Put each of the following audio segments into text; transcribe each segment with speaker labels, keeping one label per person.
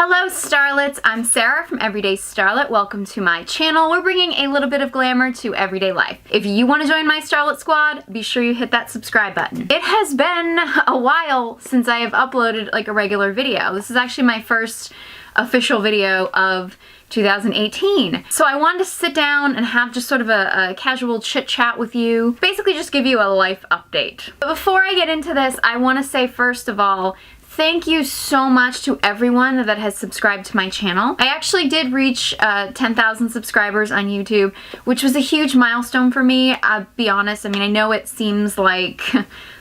Speaker 1: Hello starlets, I'm Sarah from Everyday Starlet. Welcome to my channel. We're bringing a little bit of glamour to everyday life. If you want to join my starlet squad, be sure you hit that subscribe button. It has been a while since I have uploaded like a regular video. This is actually my first official video of 2018. So I wanted to sit down and have just sort of a casual chit chat with you. Basically just give you a life update. But before I get into this, I want to say first of all, thank you so much to everyone that has subscribed to my channel. I actually did reach 10,000 subscribers on YouTube, which was a huge milestone for me. I'll be honest, I mean, I know it seems like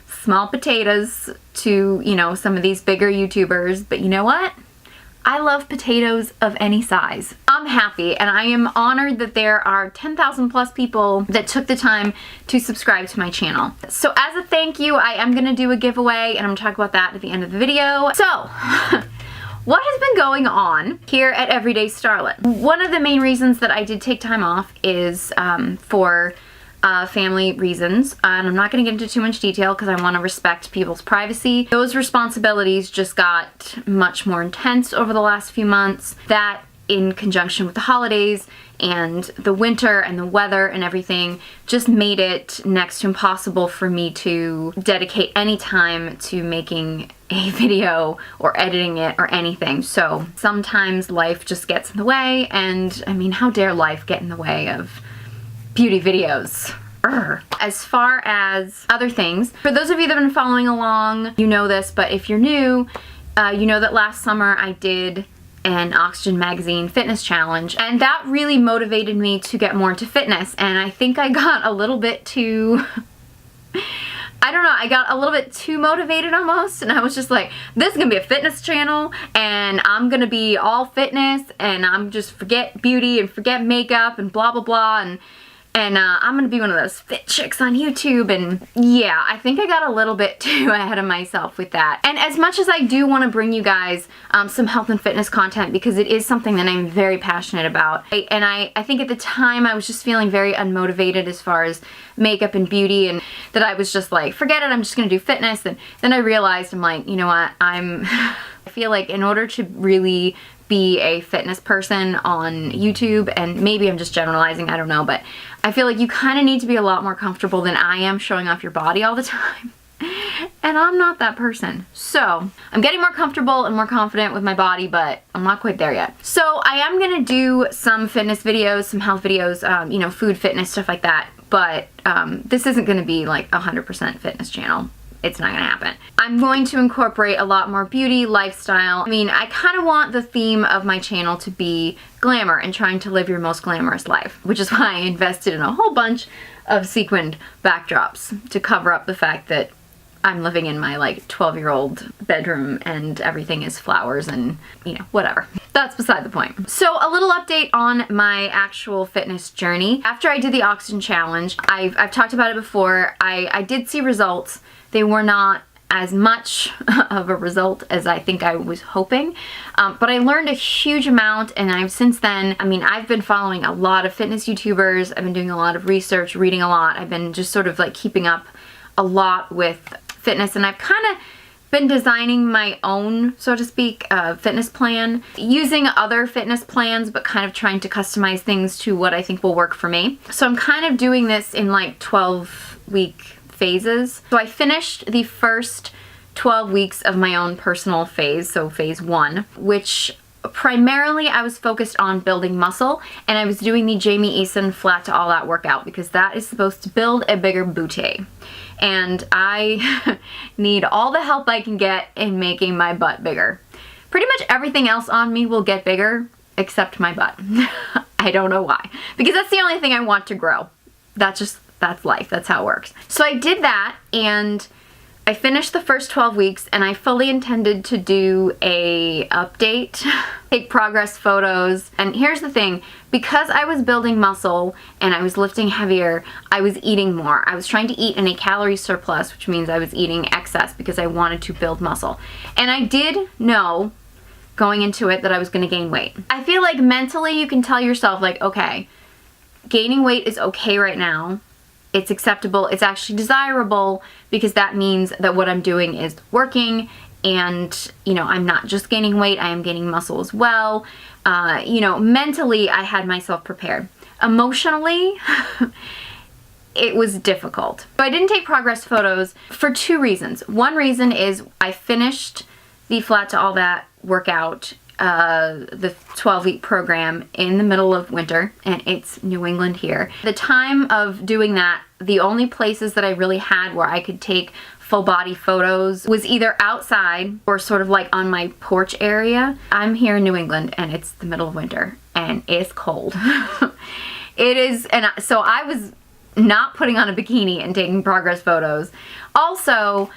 Speaker 1: small potatoes to, you know, some of these bigger YouTubers, but you know what? I love potatoes of any size. I'm happy and I am honored that there are 10,000 plus people that took the time to subscribe to my channel. So as a thank you, I am gonna do a giveaway and I'm gonna talk about that at the end of the video. So, what has been going on here at Everyday Starlet? One of the main reasons that I did take time off is for family reasons, and I'm not going to get into too much detail because I want to respect people's privacy. Those responsibilities just got much more intense over the last few months. That, in conjunction with the holidays and the winter and the weather and everything, just made it next to impossible for me to dedicate any time to making a video or editing it or anything. So sometimes life just gets in the way, and I mean, how dare life get in the way of beauty videos. As far as other things, for those of you that have been following along, you know this, but if you're new, you know that last summer I did an Oxygen magazine fitness challenge, and that really motivated me to get more into fitness. And I think I got a little bit too I don't know, I got a little bit too motivated almost, and I was just like, this is gonna be a fitness channel and I'm gonna be all fitness and I'm just forget beauty and forget makeup and blah blah blah, and I'm gonna be one of those fit chicks on YouTube. And yeah, I think I got a little bit too ahead of myself with that. And as much as I do want to bring you guys some health and fitness content, because it is something that I'm very passionate about, and I think at the time I was just feeling very unmotivated as far as makeup and beauty, and that I was just like, forget it, I'm just gonna do fitness. And then I realized, I'm like, you know what, I feel like in order to really be a fitness person on YouTube, and maybe I'm just generalizing, I don't know, but I feel like you kind of need to be a lot more comfortable than I am showing off your body all the time. And I'm not that person. So I'm getting more comfortable and more confident with my body, but I'm not quite there yet. So I am gonna do some fitness videos, some health videos, you know, food, fitness, stuff like that. But this isn't gonna be like 100% fitness channel. It's not gonna happen. I'm going to incorporate a lot more beauty, lifestyle. I mean, I kind of want the theme of my channel to be glamour and trying to live your most glamorous life, which is why I invested in a whole bunch of sequined backdrops to cover up the fact that I'm living in my like 12-year-old bedroom and everything is flowers and, you know, whatever. That's beside the point. So a little update on my actual fitness journey. After I did the Oxygen challenge, I've talked about it before, I did see results. They were not as much of a result as I think I was hoping, but I learned a huge amount, and I've since then, I mean, I've been following a lot of fitness YouTubers, I've been doing a lot of research, reading a lot, I've been just sort of like keeping up a lot with fitness, and I've kind of been designing my own, so to speak, fitness plan, using other fitness plans, but kind of trying to customize things to what I think will work for me. So I'm kind of doing this in like 12-week phases. So I finished the first 12 weeks of my own personal phase, so phase 1, which primarily I was focused on building muscle, and I was doing the Jamie Eason flat to all out workout because that is supposed to build a bigger booty. And I need all the help I can get in making my butt bigger. Pretty much everything else on me will get bigger except my butt. I don't know why. Because that's the only thing I want to grow. That's life, that's how it works. So I did that, and I finished the first 12 weeks, and I fully intended to do a update, take progress photos. And here's the thing, because I was building muscle and I was lifting heavier, I was eating more. I was trying to eat in a calorie surplus, which means I was eating excess because I wanted to build muscle. And I did know going into it that I was gonna gain weight. I feel like mentally you can tell yourself like, okay, gaining weight is okay right now. It's acceptable, it's actually desirable, because that means that what I'm doing is working and, you know, I'm not just gaining weight, I am gaining muscle as well. You know, mentally, I had myself prepared. Emotionally, it was difficult. So I didn't take progress photos for 2 reasons. One reason is I finished the Flat to All That workout, the 12-week program, in the middle of winter, and it's New England here. The time of doing that, the only places that I really had where I could take full body photos was either outside or sort of like on my porch area. I'm here in New England and it's the middle of winter and it's cold. It is, and so I was not putting on a bikini and taking progress photos. Also,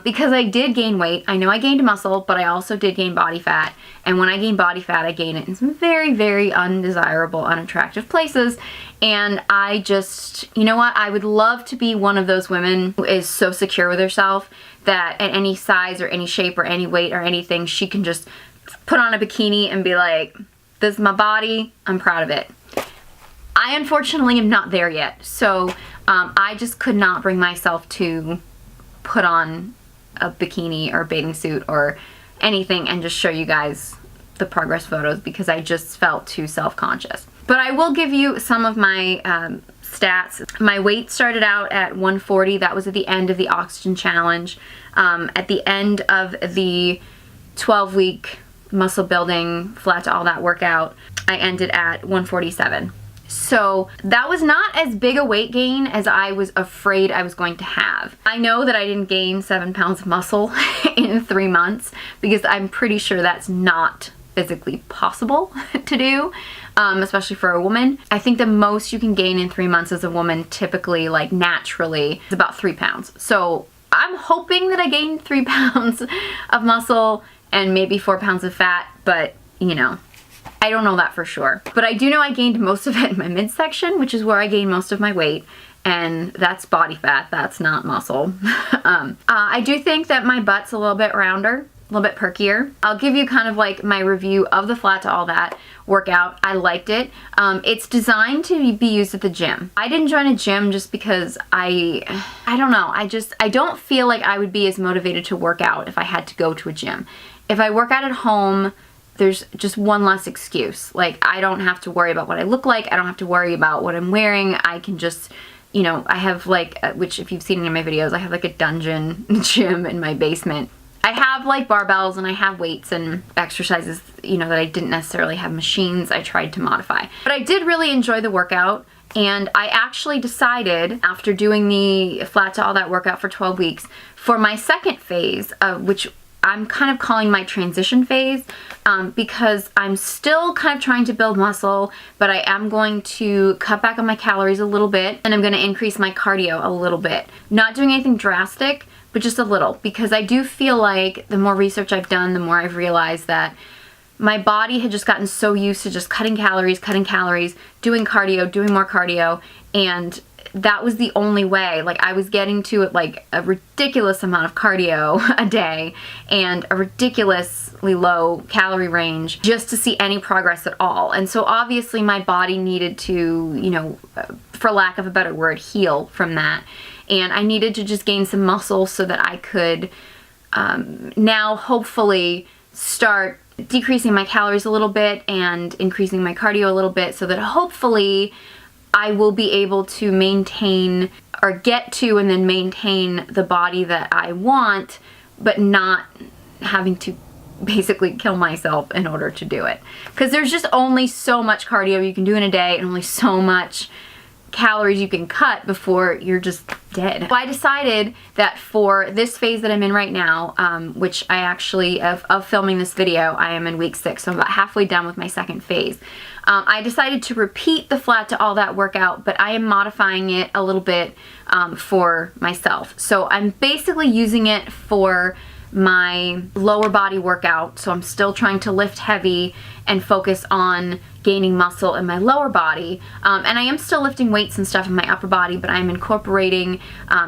Speaker 1: because I did gain weight, I know I gained muscle, but I also did gain body fat. And when I gain body fat, I gain it in some very, very undesirable, unattractive places. And I just, you know what? I would love to be one of those women who is so secure with herself that at any size or any shape or any weight or anything, she can just put on a bikini and be like, this is my body, I'm proud of it. I unfortunately am not there yet. So I just could not bring myself to put on a bikini or a bathing suit or anything and just show you guys the progress photos because I just felt too self-conscious. But I will give you some of my stats. My weight started out at 140. That was at the end of the oxygen challenge. At the end of the 12-week muscle building Flat to All That workout, I ended at 147. So that was not as big a weight gain as I was afraid I was going to have. I know that I didn't gain 7 pounds of muscle in 3 months because I'm pretty sure that's not physically possible to do, especially for a woman. I think the most you can gain in 3 months as a woman, typically, like naturally, is about 3 pounds. So I'm hoping that I gained 3 pounds of muscle and maybe 4 pounds of fat, but you know, I don't know that for sure. But I do know I gained most of it in my midsection, which is where I gained most of my weight, and that's body fat, that's not muscle. I do think that my butt's a little bit rounder, a little bit perkier. I'll give you kind of like my review of the Flat to All That workout. I liked it. It's designed to be used at the gym. I didn't join a gym just because I don't know, I don't feel like I would be as motivated to work out if I had to go to a gym. If I work out at home, there's just one less excuse. Like, I don't have to worry about what I look like. I don't have to worry about what I'm wearing. I can just, you know, I have like, which if you've seen in my videos, I have like a dungeon gym in my basement. I have like barbells and I have weights and exercises, you know, that I didn't necessarily have machines. I tried to modify. But I did really enjoy the workout. And I actually decided, after doing the Flat to All That workout for 12 weeks, for my second phase, which I'm kind of calling my transition phase, because I'm still kind of trying to build muscle, but I am going to cut back on my calories a little bit, and I'm going to increase my cardio a little bit. Not doing anything drastic, but just a little, because I do feel like the more research I've done, the more I've realized that my body had just gotten so used to just cutting calories, doing cardio, doing more cardio, and that was the only way. Like, I was getting to it like a ridiculous amount of cardio a day and a ridiculously low calorie range just to see any progress at all. And so obviously my body needed to, you know, for lack of a better word, heal from that. And I needed to just gain some muscle so that I could now hopefully start decreasing my calories a little bit and increasing my cardio a little bit, so that hopefully I will be able to maintain or get to and then maintain the body that I want, but not having to basically kill myself in order to do it. Because there's just only so much cardio you can do in a day and only so much calories you can cut before you're just dead. So I decided that for this phase that I'm in right now, which I actually, of filming this video, I am in week 6, so I'm about halfway done with my second phase. I decided to repeat the Flat to All That workout, but I am modifying it a little bit for myself. So I'm basically using it for my lower body workout, so I'm still trying to lift heavy and focus on gaining muscle in my lower body, and I am still lifting weights and stuff in my upper body, but I'm incorporating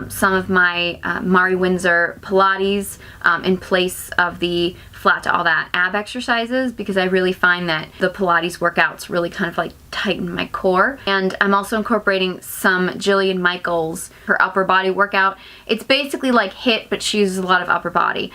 Speaker 1: some of my Mari Windsor Pilates in place of the flat to all that ab exercises, because I really find that the Pilates workouts really kind of like tighten my core. And I'm also incorporating some Jillian Michaels, her upper body workout. It's basically like HIIT, but she uses a lot of upper body.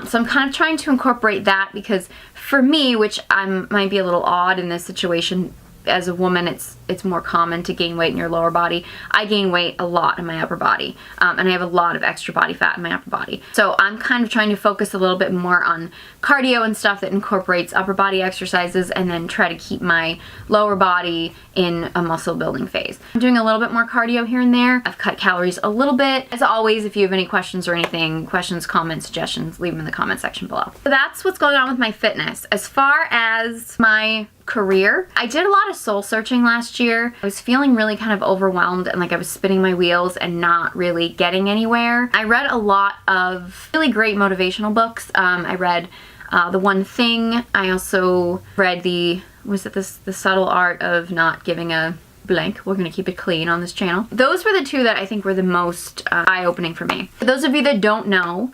Speaker 1: So I'm kind of trying to incorporate that, because for me, which might be a little odd in this situation, as a woman, it's more common to gain weight in your lower body. I gain weight a lot in my upper body, and I have a lot of extra body fat in my upper body. So I'm kind of trying to focus a little bit more on cardio and stuff that incorporates upper body exercises, and then try to keep my lower body in a muscle building phase. I'm doing a little bit more cardio here and there. I've cut calories a little bit. As always, if you have any questions or anything, questions, comments, suggestions, leave them in the comment section below. So that's what's going on with my fitness. As far as my career, I did a lot of soul searching last year. I was feeling really kind of overwhelmed, and like I was spinning my wheels and not really getting anywhere. I read a lot of really great motivational books. I read The One Thing. I also read The Subtle Art of Not Giving a Blank. We're gonna keep it clean on this channel. Those were the two that I think were the most eye-opening for me. For those of you that don't know,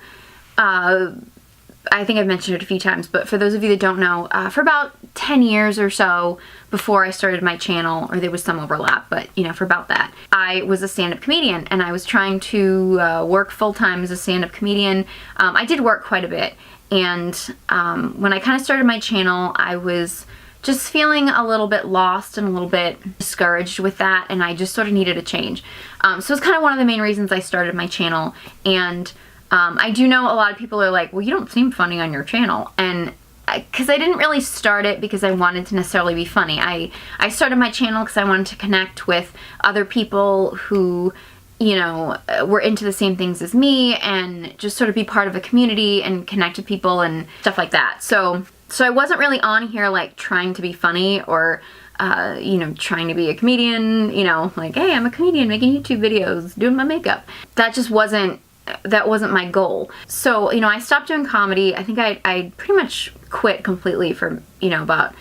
Speaker 1: I think I've mentioned it a few times, but for those of you that don't know, for about 10 years or so before I started my channel, or there was some overlap, but you know, for about that, I was a stand-up comedian, and I was trying to work full-time as a stand-up comedian. I did work quite a bit, and when I kind of started my channel, I was just feeling a little bit lost and a little bit discouraged with that, and I just sort of needed a change. So it's kind of one of the main reasons I started my channel. And I do know a lot of people are like, well, you don't seem funny on your channel. And because I didn't really start it because I wanted to necessarily be funny. I started my channel because I wanted to connect with other people who, you know, were into the same things as me, and just sort of be part of a community and connect with people and stuff like that. So I wasn't really on here like trying to be funny, or you know, trying to be a comedian, you know, like, hey, I'm a comedian making YouTube videos, doing my makeup. That wasn't my goal. So, you know, I stopped doing comedy. I think I pretty much quit completely for, you know, about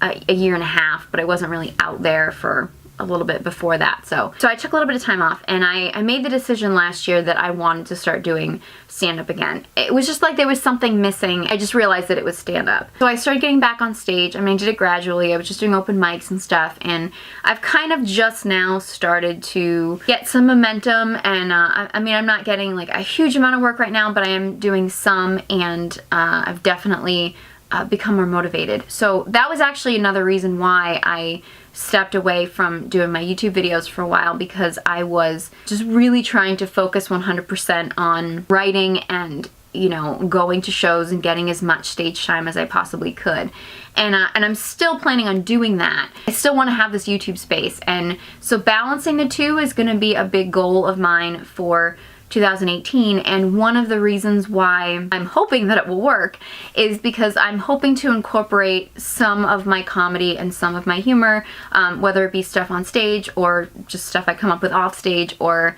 Speaker 1: a year and a half, but I wasn't really out there for a little bit before that. So I took a little bit of time off, and I made the decision last year that I wanted to start doing stand-up again. It was just like there was something missing. I just realized that it was stand-up. So I started getting back on stage. I mean, I did it gradually. I was just doing open mics and stuff, and I've kind of just now started to get some momentum, and I mean, I'm not getting like a huge amount of work right now, but I am doing some, and I've definitely become more motivated. So that was actually another reason why I stepped away from doing my YouTube videos for a while, because I was just really trying to focus 100% on writing and, you know, going to shows and getting as much stage time as I possibly could. And I'm still planning on doing that. I still want to have this YouTube space, and so balancing the two is going to be a big goal of mine for 2018, and one of the reasons why I'm hoping that it will work is because I'm hoping to incorporate some of my comedy and some of my humor, whether it be stuff on stage or just stuff I come up with off stage, or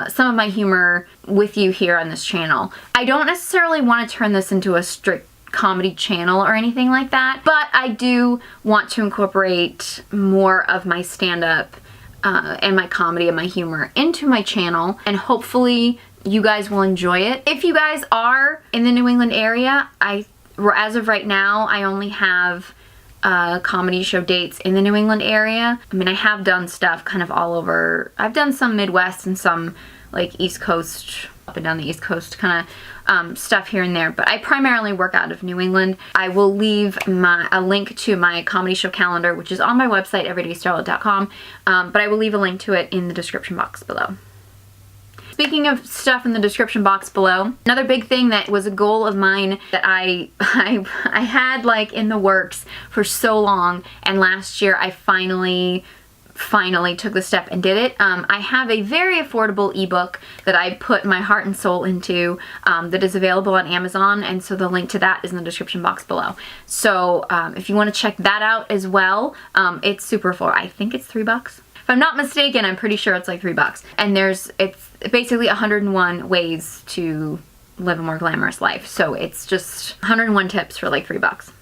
Speaker 1: some of my humor with you here on this channel. I don't necessarily want to turn this into a strict comedy channel or anything like that, but I do want to incorporate more of my stand-up and my comedy and my humor into my channel, and hopefully you guys will enjoy it. If you guys are in the New England area, as of right now, I only have comedy show dates in the New England area. I mean, I have done stuff kind of all over. I've done some Midwest and some like East Coast, up and down the East Coast kind of stuff here and there, but I primarily work out of New England. I will leave a link to my comedy show calendar, which is on my website, everydaystarlet.com, but I will leave a link to it in the description box below. Speaking of stuff in the description box below, another big thing that was a goal of mine that I had like in the works for so long, and last year I finally took the step and did it. I have a very affordable ebook that I put my heart and soul into that is available on Amazon, and so the link to that is in the description box below. So if you want to check that out as well, it's super affordable. I think it's $3. If I'm not mistaken, I'm pretty sure it's like $3. And it's basically 101 ways to live a more glamorous life. So it's just 101 tips for like $3.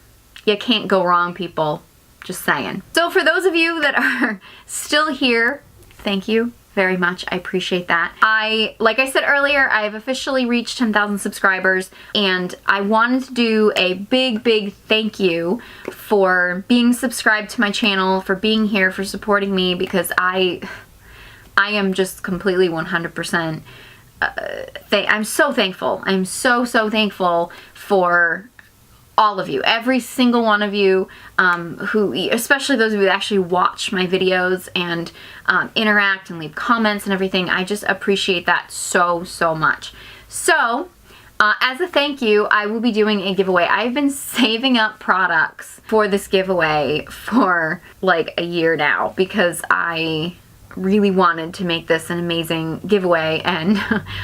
Speaker 1: You can't go wrong, people. Just saying. So for those of you that are still here, thank you. very much. I appreciate that. Like I said earlier, I've officially reached 10,000 subscribers, and I wanted to do a big thank you for being subscribed to my channel, for being here, for supporting me, because I am just completely 100% I'm so thankful. I'm so thankful for all of you, every single one of you, who, especially those of you that actually watch my videos and interact and leave comments and everything. I just appreciate that so much. So, as a thank you, I will be doing a giveaway. I've been saving up products for this giveaway for like a year now, because I really wanted to make this an amazing giveaway, and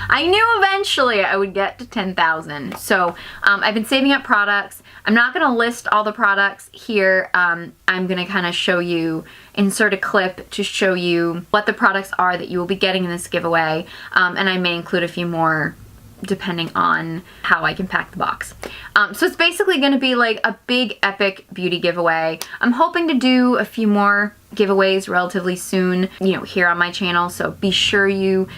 Speaker 1: I knew eventually I would get to 10,000. So I've been saving up products. I'm not going to list all the products here. I'm going to kind of show you, insert a clip to show you what the products are that you will be getting in this giveaway, and I may include a few more depending on how I can pack the box. So it's basically going to be like a big epic beauty giveaway. I'm hoping to do a few more giveaways relatively soon, you know, here on my channel, so be sure you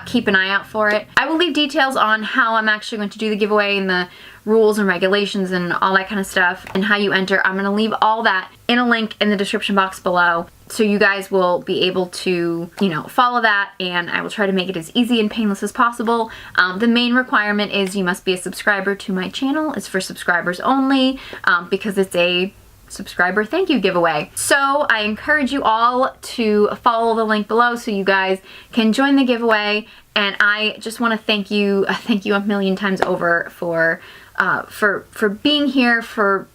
Speaker 1: keep an eye out for it. I will leave details on how I'm actually going to do the giveaway and the rules and regulations and all that kind of stuff, and how you enter. I'm going to leave all that in a link in the description box below, so you guys will be able to, you know, follow that, and I will try to make it as easy and painless as possible. The main requirement is you must be a subscriber to my channel. It's for subscribers only, because it's a subscriber thank you giveaway. So I encourage you all to follow the link below so you guys can join the giveaway, and I just want to thank you a million times over for being here, for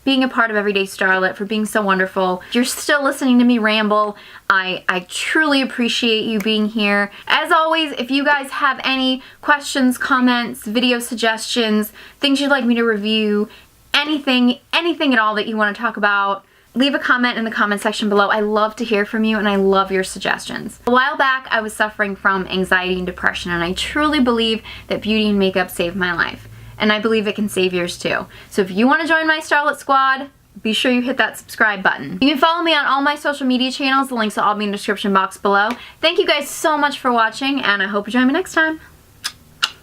Speaker 1: being a part of Everyday Starlet, for being so wonderful. If you're still listening to me ramble, I truly appreciate you being here. As always, if you guys have any questions, comments, video suggestions, things you'd like me to review, anything at all that you want to talk about, leave a comment in the comment section below. I love to hear from you, and I love your suggestions. A while back, I was suffering from anxiety and depression, and I truly believe that beauty and makeup saved my life. And I believe it can save yours too. So if you want to join my Starlet squad, be sure you hit that subscribe button. You can follow me on all my social media channels. The links will all be in the description box below. Thank you guys so much for watching, and I hope you join me next time.